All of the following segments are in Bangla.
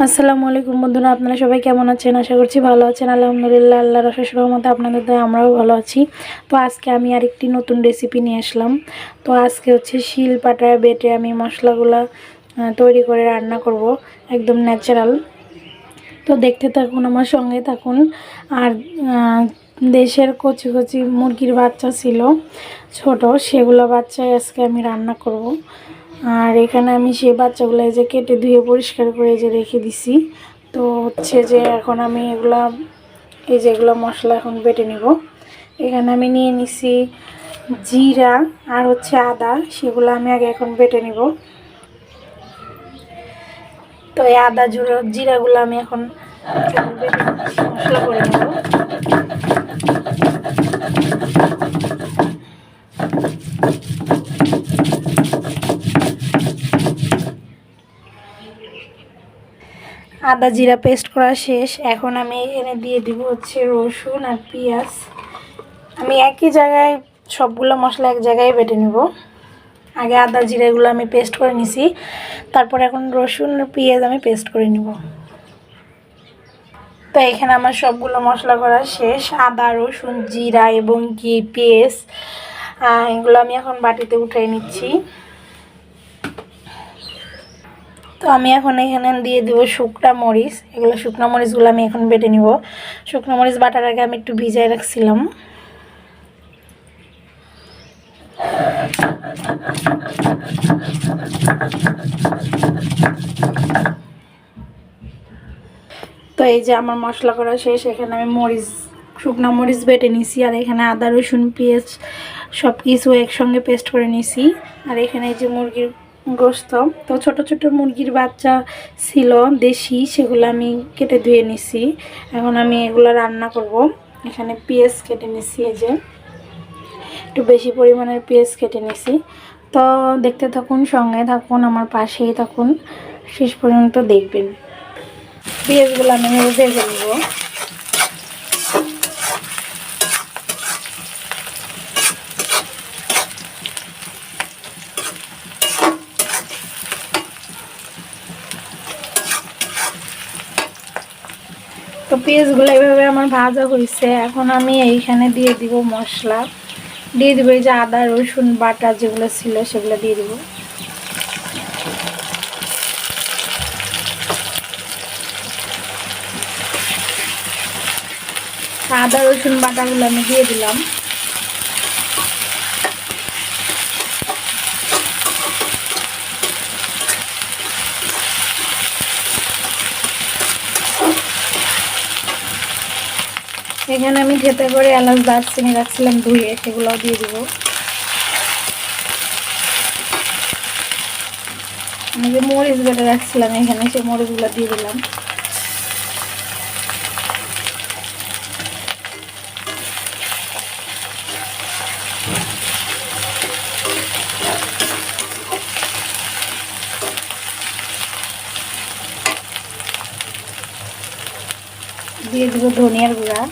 আসসালামু আলাইকুম বন্ধুরা, আপনারা সবাই কেমন আছেন? আশা করছি ভালো আছেন। আলহামদুলিল্লাহ, আল্লাহর অশেষ রহমতে আপনাদের দয়ায় আমরাও ভালো আছি। তো আজকে আমি আরেকটি নতুন রেসিপি নিয়ে আসলাম। তো আজকে হচ্ছে শিল পাটায় বেটে আমি মশলাগুলা তৈরি করে রান্না করব, একদম ন্যাচারাল। তো দেখতে থাকুন, আমার সঙ্গে থাকুন। আর দেশের কচি কচি মুরগির বাচ্চা ছিল ছোট, সেগুলো বাচ্চাই আজকে আমি রান্না করব। আর এখানে আমি সেই বাচ্চাগুলো এই যে কেটে ধুয়ে পরিষ্কার করে যে রেখে দিছি। তো হচ্ছে যে এখন আমি এগুলো মশলা এখন বেটে নিব। এখানে আমি নিয়ে নিছি জিরা আর হচ্ছে আদা, সেগুলো আমি আগে এখন বেটে নিব। তো এই আদা জিরাগুলো আমি এখন বেটে মশলা করে নেব। আদা জিরা পেস্ট করা শেষ। এখন আমি এখানে দিয়ে দিব হচ্ছে রসুন আর পেঁয়াজ। আমি একই জায়গায় সবগুলো মশলা এক জায়গায় বেটে নেব। আগে আদা জিরাগুলো আমি পেস্ট করে নিছি, তারপর এখন রসুন আর পেঁয়াজ আমি পেস্ট করে নিব। তো এখানে আমার সবগুলো মশলা করা শেষ। আদা রসুন জিরা এবং পেঁয়াজ এগুলো আমি এখন বাটিতে উঠিয়ে নিচ্ছি। তো আমি এখন এখানে দিয়ে দেবো শুকনা মরিচ। এগুলো শুকনা মরিচগুলো আমি এখন বেটে নিব। শুকনা মরিচ বাটার আগে আমি একটু ভিজায় রাখছিলাম। তো এই যে আমার মশলা করা শেষ। এখানে আমি শুকনা মরিচ বেটে নিছি, আর এখানে আদা রসুন পেঁয়াজ সব কিছু একসঙ্গে পেস্ট করে নিছি। আর এখানে এই যে মুরগির গোস্ত, তো ছোট ছোট মুরগির বাচ্চা ছিল দেশি, সেগুলো আমি কেটে ধুয়ে নিছি। এখন আমি এগুলো রান্না করব। এখানে পেঁয়াজ কেটে নিছি, এই যে একটু বেশি পরিমাণের পেঁয়াজ কেটে নিছি। তো দেখতে থাকুন, সঙ্গে থাকুন, আমার পাশেই থাকুন, শেষ পর্যন্ত দেখবেন। পেঁয়াজগুলো আমি ভেজে নেব। তো পেঁয়াজগুলো এভাবে আমার ভাজা হয়েছে। এখন আমি এইখানে দিয়ে দিব মশলা, দিয়ে দিব এই যে আদা রসুন বাটা যেগুলো ছিল সেগুলো দিয়ে দিব। আদা রসুন বাটাগুলো আমি দিয়ে দিলাম। এখানে আমি থেতে করে এলাচ দারচিনি রাখছিলাম ধুয়ে, সেগুলোও দিয়ে দিব। আমি যে মরিচ বেটে রাখছিলাম এখানে, সেই মরিচগুলো দিয়ে দিলাম। দিয়ে দিব ধনিয়ার গুঁড়া।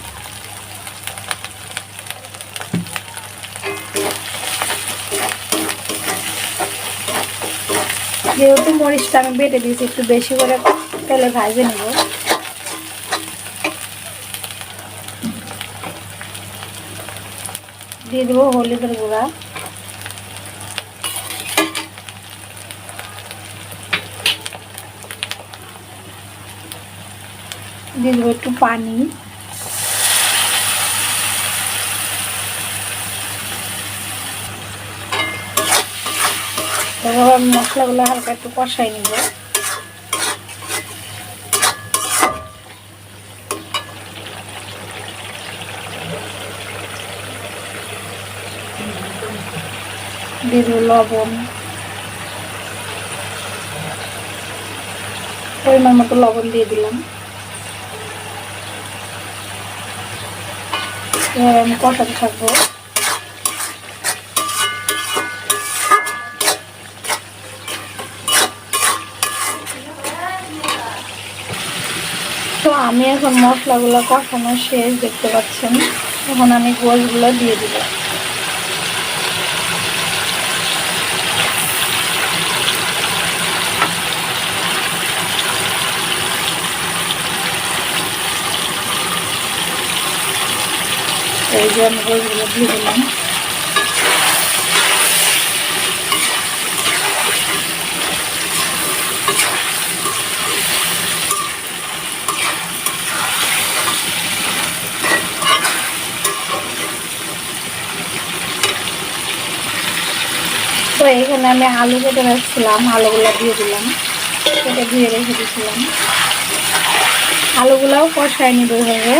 যেহেতু মরিচটা আমি বেটে দিয়েছি, একটু বেশি করে তেলে ভাজে নেব। দিয়ে দেবো হলুদের গুঁড়া, দিয়ে দেবো একটু পানি, তারপর আমি মশলাগুলো হালকা একটু কষাই নিব। দিয়ে দেবো লবণ, পরিমাণ মতো লবণ দিয়ে দিলাম। এবার আমি কষাতে থাকবো। তো আমি এখন মশলাগুলো কষানো শেষ, দেখতে পাচ্ছেন। এখন আমি গোশগুলো দিয়ে দিব। এই যে আমি গোলগুলো দিয়ে দিলাম। তো এখানে আমি আলু কেটে রাখছিলাম, আলুগুলো দিয়ে দিলাম, কেটে ধুয়ে রেখে দিয়েছিলাম। আলুগুলাও কষায় নিতে হবে।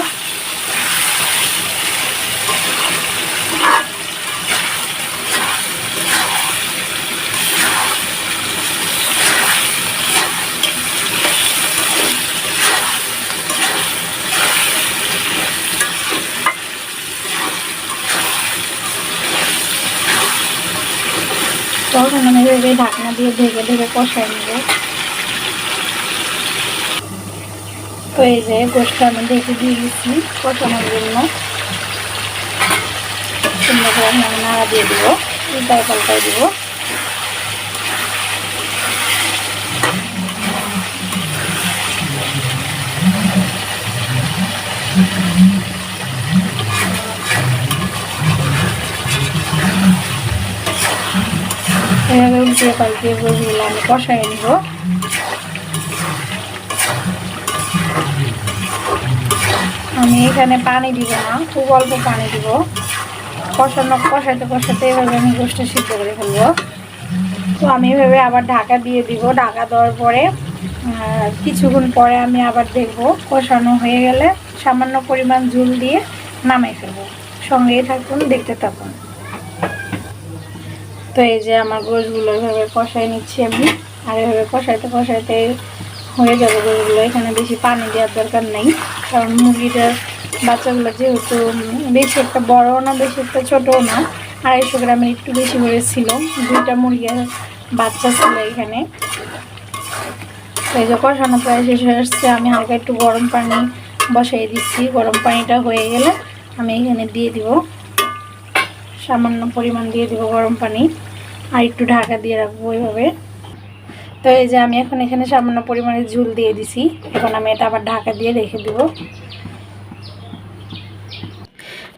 তখন আমি ঢাকনা দিয়ে ঢেকে ঢেকে কষাই নেব। তো এই যে গোশটা আমি ঢেকে দিয়ে দিচ্ছি কষানোর জন্য। সুন্দর করে আমি নাড়া দিয়ে দেবো, উল্টায় পাল্টায় দেবো। এভাবে উল্টিয়ে পাল্টিয়ে গোশগুলো আমি কষাই নেব। আমি এখানে পানি দিব না, খুব অল্প পানি দিব। কষাইতে কষাইতে এভাবে আমি গোশটা সিদ্ধ করে ফেলবো। তো আমি এভাবে আবার ঢাকা দিয়ে দিব। ঢাকা দেওয়ার পরে কিছুক্ষণ পরে আমি আবার দেখব, কষানো হয়ে গেলে সামান্য পরিমাণ ঝোল দিয়ে নামাই ফেলবো। সঙ্গেই থাকুন, দেখতে থাকুন। তো এই যে আমার গোশগুলো এভাবে কষাই নিচ্ছি আমি। আর এভাবে কষাইতে কষাইতে হয়ে যাবে গোশগুলো। এখানে বেশি পানি দেওয়ার দরকার নেই, কারণ মুরগিটার বাচ্চাগুলো যেহেতু বেশি একটা বড়ও না, বেশি একটা ছোটও না, 250 গ্রামের একটু বেশি করে ছিল। 2টা মুরগির বাচ্চা ছিল এখানে। এই যে কষানো প্রায় শেষ হয়ে আসছে। আমি হালকা একটু গরম পানি বসাই দিচ্ছি। গরম পানিটা হয়ে গেলে আমি এখানে দিয়ে দিব, সামান্য পরিমাণ দিয়ে দিব গরম পানি। আর একটু ঢাকা দিয়ে রাখবো এইভাবে। তো এই যে আমি এখন এখানে সামান্য পরিমাণে ঝোল দিয়ে দিছি। এখন আমি এটা আবার ঢাকা দিয়ে রেখে দেব।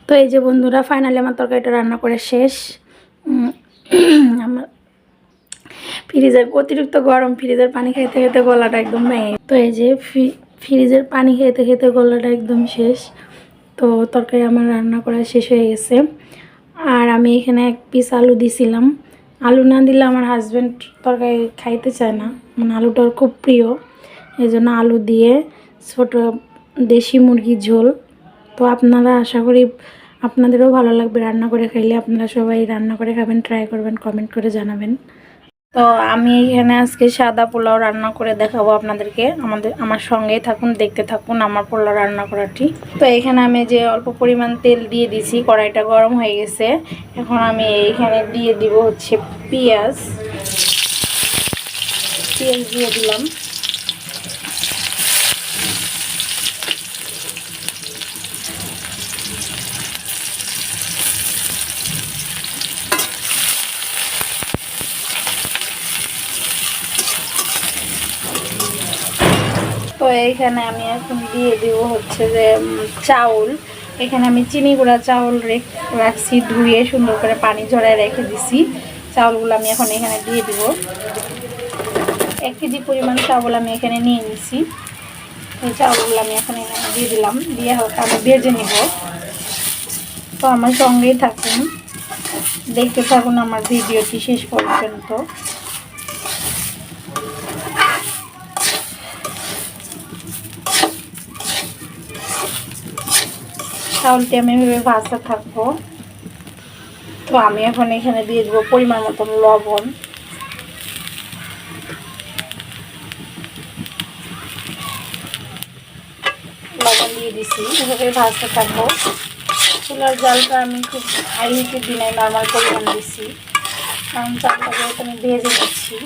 তো এই যে বন্ধুরা, ফাইনালি আমার তরকারিটা রান্না করে শেষ। আমার ফ্রিজের অতিরিক্ত গরম, ফ্রিজের পানি খেতে খেতে গলাটা একদম ভেঙে। তো এই যে ফ্রিজের পানি খেতে খেতে গলাটা একদম শেষ। তো তরকারি আমার রান্না করা শেষ হয়ে গেছে। আর আমি এখানে 1 পিস আলু দিছিলাম। আলু না দিলে আমার হাজব্যান্ড তরকারি খাইতে চায় না, মানে আলুটার খুব প্রিয়। এই জন্য আলু দিয়ে ছোটো দেশি মুরগির ঝোল। তো আপনারা, আশা করি আপনাদেরও ভালো লাগবে রান্না করে খাইলে। আপনারা সবাই রান্না করে খাবেন, ট্রাই করবেন, কমেন্ট করে জানাবেন। তো আমি এখানে আজকে সাদা পোলাও রান্না করে দেখাবো আপনাদেরকে। আমার সঙ্গেই থাকুন, দেখতে থাকুন আমার পোলাও রান্না করাটি। তো এখানে আমি যে অল্প পরিমাণ তেল দিয়ে দিছি, কড়াইটা গরম হয়ে গেছে। এখন আমি এইখানে দিয়ে দিব হচ্ছে পেঁয়াজ দিয়ে দিলাম। তো এইখানে আমি এখন দিয়ে দিব হচ্ছে যে চাউল। এখানে আমি চিনি গুঁড়া চাউল রাখছি, ধুয়ে সুন্দর করে পানি ঝরায় রেখে দিছি। চাউলগুলো আমি এখন এখানে দিয়ে দিব। 1 কেজি পরিমাণ চাউল আমি এখানে নিয়ে নিছি। এই চাউলগুলো আমি এখন এখানে দিয়ে দিলাম, দিয়ে হালকা আমি ভেজে নেব। তো আমার সঙ্গেই থাকুন, দেখতে থাকুন আমার ভিডিওটি শেষ পর্যন্ত। চাউলটি আমি এভাবে ভাজতে থাকবো। তো আমি এখন এখানে দিয়ে দেবো পরিমাণ মতন লবণ। লবণ দিয়ে দিছি, এভাবে ভাজতে থাকবো। চুলার জালটা আমি খুব হাই হিটে দিই নাই, নর্মাল পরিমাণ দিচ্ছি, কারণ চালটা যেহেতু আমি ভেজে নিচ্ছি।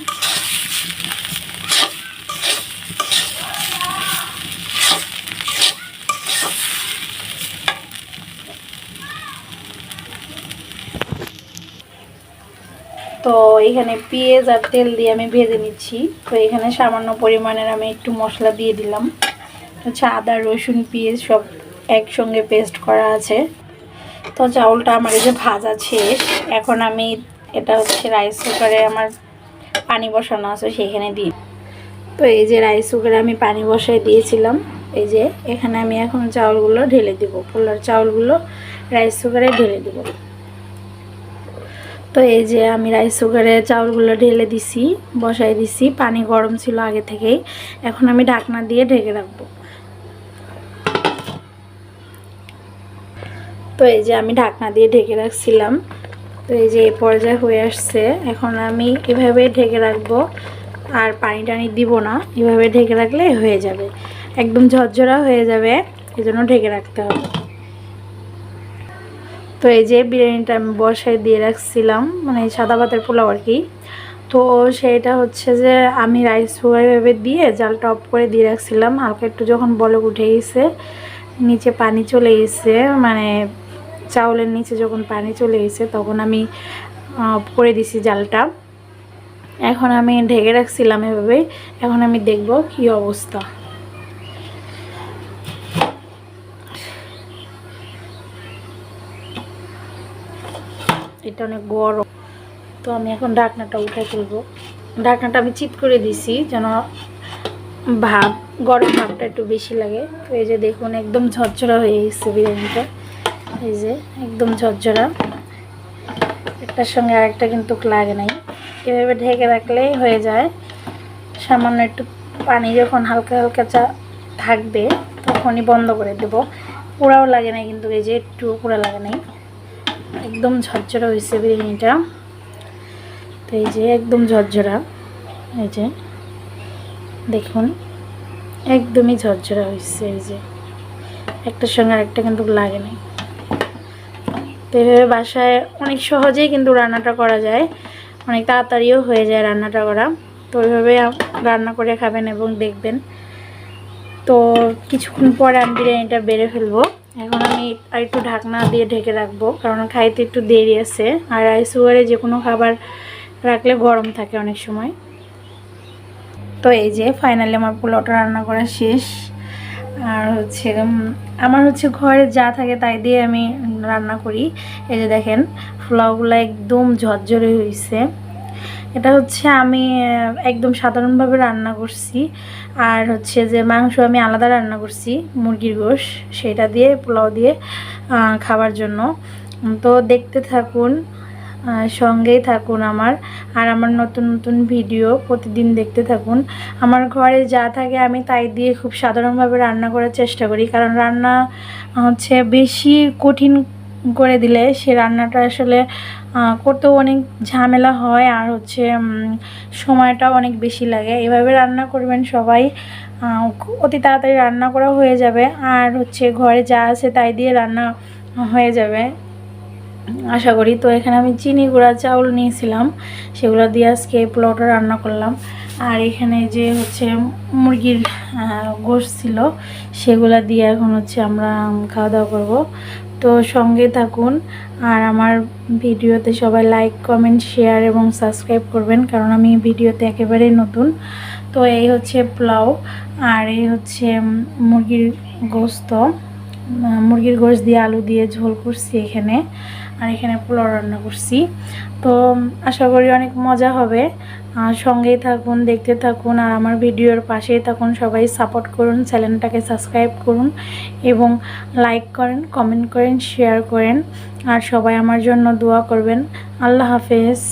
তো এখানে পেঁয়াজ আর তেল দিয়ে আমি ভেজে নিচ্ছি। তো এখানে সামান্য পরিমাণের আমি একটু মশলা দিয়ে দিলাম। হচ্ছে আদা, রসুন, পেঁয়াজ সব একসঙ্গে পেস্ট করা আছে। তো চাউলটা আমার এই যে ভাজা শেষ। এখন আমি এটা হচ্ছে রাইস কুকারে আমার পানি বসানো আছে সেখানে দিই। তো এই যে রাইস কুকারে আমি পানি বসাই দিয়েছিলাম। এই যে এখানে আমি এখন চাউলগুলো ঢেলে দিব, পোলার চাউলগুলো রাইস কুকারে ঢেলে দিব। তো এই যে আমি রাইস কুকারে চাউলগুলো ঢেলে দিছি, বসাই দিছি। পানি গরম ছিল আগে থেকেই। এখন আমি ঢাকনা দিয়ে ঢেকে রাখবো। তো এই যে আমি ঢাকনা দিয়ে ঢেকে রাখছিলাম। তো এই যে এই পর্যায়ে হয়ে আসছে। এখন আমি এভাবে ঢেকে রাখবো, আর পানি টানি দিব না। এভাবে ঢেকে রাখলে হয়ে যাবে, একদম ঝরঝরা হয়ে যাবে। এই জন্য ঢেকে রাখতে হবে। তো এই যে বিরিয়ানিটা আমি বসাই দিয়ে রাখছিলাম, মানে সাদা ভাতের পোলাও আর কি। তো সেইটা হচ্ছে যে আমি রাইস কুকারে দিয়ে জালটা অফ করে দিয়ে রাখছিলাম। হালকা একটু যখন বলক উঠে গেছে, নিচে পানি চলে গেছে, মানে চাউলের নিচে যখন পানি চলে গেছে তখন আমি অফ করে দিছি জালটা। এখন আমি ঢেকে রাখছিলাম এভাবে। এখন আমি দেখব কি অবস্থা। এটা অনেক গরম। তো আমি এখন ঢাকনাটা উঠে তুলবো। ঢাকনাটা আমি চিৎ করে দিছি যেন ভাব গরম ভাবটা একটু বেশি লাগে। তো এই যে দেখুন একদম ঝরঝরা হয়ে গেছে বিরিয়ানিটা। এই যে একদম ঝরঝরা, একটার সঙ্গে আরেকটা কিন্তু লাগে নাই। এভাবে ঢেকে রাখলেই হয়ে যায়। সামান্য একটু পানি যখন হালকা হালকা থাকবে তখনই বন্ধ করে দেব। পোড়াও লাগে নাই কিন্তু, এই যে একটু পোড়া লাগে নাই, একদম ঝরঝরা হয়েছে বিরিয়ানিটা। তো এই যে একদম ঝরঝরা, এই যে দেখুন একদমই ঝরঝরা হয়েছে। এই যে একটার সঙ্গে আরেকটা কিন্তু লাগে নাই। তো এইভাবে বাসায় অনেক সহজেই কিন্তু রান্নাটা করা যায়, অনেক তাড়াতাড়িও হয়ে যায় রান্নাটা করা। তো ওইভাবে রান্না করে খাবেন এবং দেখবেন। তো কিছুক্ষণ পরে আমি বিরিয়ানিটা বেড়ে ফেলবো। এখন আমি আর একটু ঢাকনা দিয়ে ঢেকে রাখবো, কারণ খাইতে একটু দেরি আছে। আর রাইস কুকারে যে কোনো খাবার রাখলে গরম থাকে অনেক সময়। তো এই যে ফাইনালি আমার পোলাওটা রান্না করা শেষ। আর হচ্ছে আমার হচ্ছে ঘরে যা থাকে তাই দিয়ে আমি রান্না করি। এই যে দেখেন পোলাওগুলো একদম ঝরঝরে হয়েছে। এটা হচ্ছে আমি একদম সাধারণভাবে রান্না করছি। আর হচ্ছে যে মাংস আমি আলাদা রান্না করছি, মুরগির গোশ, সেটা দিয়ে পোলাও দিয়ে খাবার জন্য। তো দেখতে থাকুন, সঙ্গেই থাকুন আমার। আর আমার নতুন নতুন ভিডিও প্রতিদিন দেখতে থাকুন। আমার ঘরে যা থাকে আমি তাই দিয়ে খুব সাধারণভাবে রান্না করার চেষ্টা করি, কারণ রান্না হচ্ছে বেশি কঠিন করে দিলে সে রান্নাটা আসলে করতেও অনেক ঝামেলা হয়, আর হচ্ছে সময়টাও অনেক বেশি লাগে। এভাবে রান্না করবেন সবাই, অতি তাড়াতাড়ি রান্না করা হয়ে যাবে। আর হচ্ছে ঘরে যা আছে তাই দিয়ে রান্না হয়ে যাবে আশা করি। তো এখানে আমি চিনি গুঁড়া চাউল নিয়েছিলাম, সেগুলো দিয়ে আজকে পোলাওটা রান্না করলাম। আর এখানে যে হচ্ছে মুরগির গোশত ছিল, সেগুলো দিয়ে এখন হচ্ছে আমরা খাওয়া দাওয়া করবো। তো সঙ্গে থাকুন। আর আমার ভিডিওতে সবাই লাইক, কমেন্ট, শেয়ার এবং সাবস্ক্রাইব করবেন, কারণ আমি ভিডিওতে একেবারেই নতুন। তো এই হচ্ছে পোলাও, আর এই হচ্ছে মুরগির গোশত দিয়ে আলু দিয়ে ঝোল করছি এখানে। আর এখানে পোলাও রান্না করছি। তো আশা করি অনেক মজা হবে। সঙ্গেই থাকুন, দেখতে থাকুন, আর আমার ভিডিওর পাশেই থাকুন। সবাই সাপোর্ট করুন, চ্যানেলটাকে সাবস্ক্রাইব করুন এবং লাইক করেন, কমেন্ট করেন, শেয়ার করেন। আর সবাই আমার জন্য দোয়া করবেন। আল্লাহ হাফেজ।